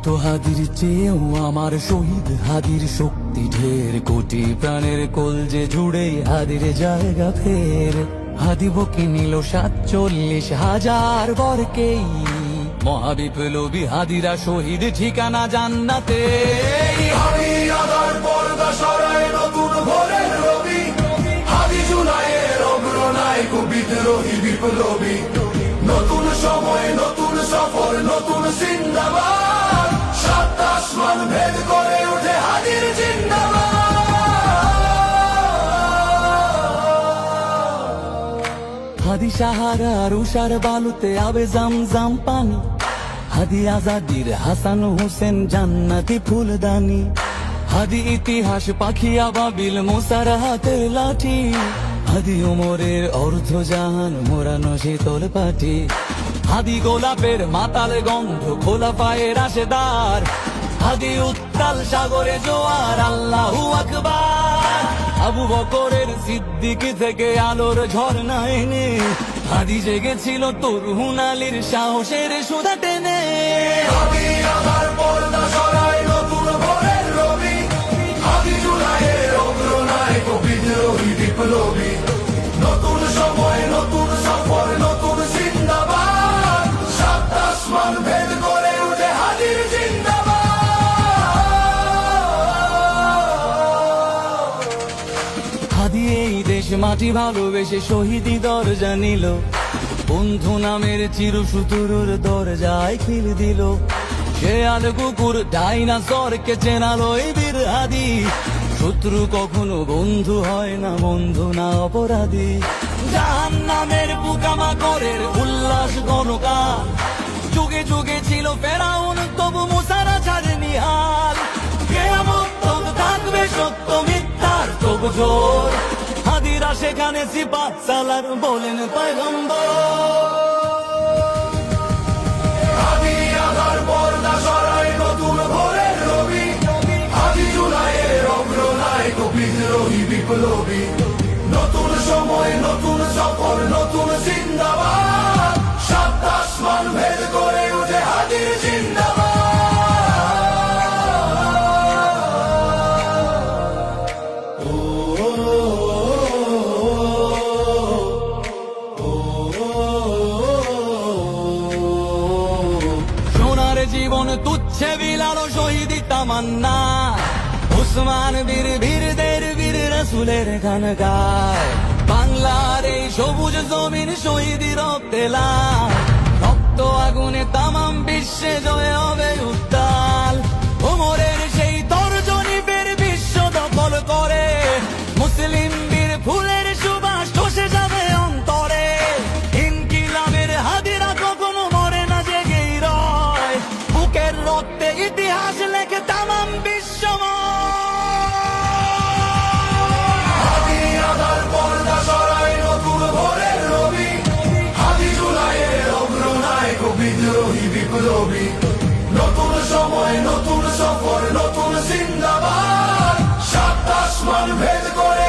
শত হাদির চেয়েও আমার শহীদ হাদির শক্তি ঢের, কোটি প্রাণের কলজে জুড়ে হাদির জায়গা ফের। হাদি বকি নিল 47,000 বরকেই, মহাবিপ্লবী হাদিরা শহীদ ঠিকানা জান্নাতে। হাদি আদার পর্দা সরায় নতুন ভোরের রবি, হাদি জুলাইয়ের অগ্রনায়ক বিদ্রোহী বিপ্লবী। নতুন সময় নতুন সফর নতুন জিন্দাবাদ, সাত আসমান ভেদ করে ওঠে হাদির জিন্দাবাদ। হাদি সাহারার উষার বালুতে আবে জামজাম পানি, হাদি আজাদির হাসান হোসেন জান্নাতি ফুলদানি। হাদি ইতিহাস পাখি আবাবিল মুসার হাতের লাঠি, হাদি ওমরের অর্ধজাহান মোরানো শীতল পাটি। হাদি গোলাপের মাতাল গন্ধ খোলা পায়ের রাশেদার, হাদি উত্তাল সাগরে জোয়ার আল্লাহু আকবার। আবু বকরের সিদ্দিকী থেকে আলোর ঝর্ণা এনে, হাদি জেগেছিল তরুণ আলীর সাহসের সুধা টেনে। হাদি আদার পর্দা সরায় নতুন ভোরের রবি, হাদি জুলাইয়ের অগ্রনায়ক বিদ্রোহী বিপ্লবী। নতুন সময় নতুন সফর নতুন জিন্দাবাদ, সাত আসমান ভেদ করে ওঠে হাদির জিন্দাবাদ। হাদি এই দেশ মাটি ভালোবেসে শহীদি দরজা নিল, বন্ধু নামের চিরসুতুরুর দরজায় খিল দিল। সে আর কুকুর ডাইনাসরকে চেনালো এই বীর হাদি, শত্রু কখনো বন্ধু হয় না, বন্ধু না অপরাধী। জাহান্নামের পোকামাকড়ের উল্লাস গণকাল, যুগে যুগে ছিল ফেরাউন তবু মুসারা ছাড়েনি হাল। কিয়ামত তক থাকবে সত্য মিথ্যার তবু জোর, হাদিরা সেখানে সিপাহ সালার বলেন পয়গম্বর। হাদি আদার পর্দা সরায় নতুন ভোরের রবি, হাদি জুলাইয়ের অগ্রনায়ক বিদ্রোহী বিপ্লবী। নতুন সময় নতুন সফর নতুন জিন্দাবাদ, সাত আসমান ভেদ করে ওঠে হাদির জিন্দাবাদ। সোনার জীবন তুচ্ছে বিলালো শহীদি তামান্না, উসমান বীর বীরদের বীর রাসূলের গান গায়। বাংলার এই সবুজ জমিন শহীদি রক্তে লাল, রক্ত আগুনে তামাম বিশ্বে জয় হবে উত্তাল। ওমরের সেই তর্জনী ফের বিশ্ব দখল করে, মুসলিম বীর ফুলের সুবাস চষে যাবে অন্তরে। ইনকিলাবের হাদিরা কখনো মরে না, জেগেই রয়, বুকের রক্তে ইতিহাস লেখে তামাম হাদি আদার পর্দা সরায় নতুন ভোরের রবি, হাদি জুলাইয়ের অগ্রনায়ক বিদ্রোহী বিপ্লবী। নতুন সময় নতুন সফর নতুন জিন্দাবাদ, সাত আসমান ভেদ করে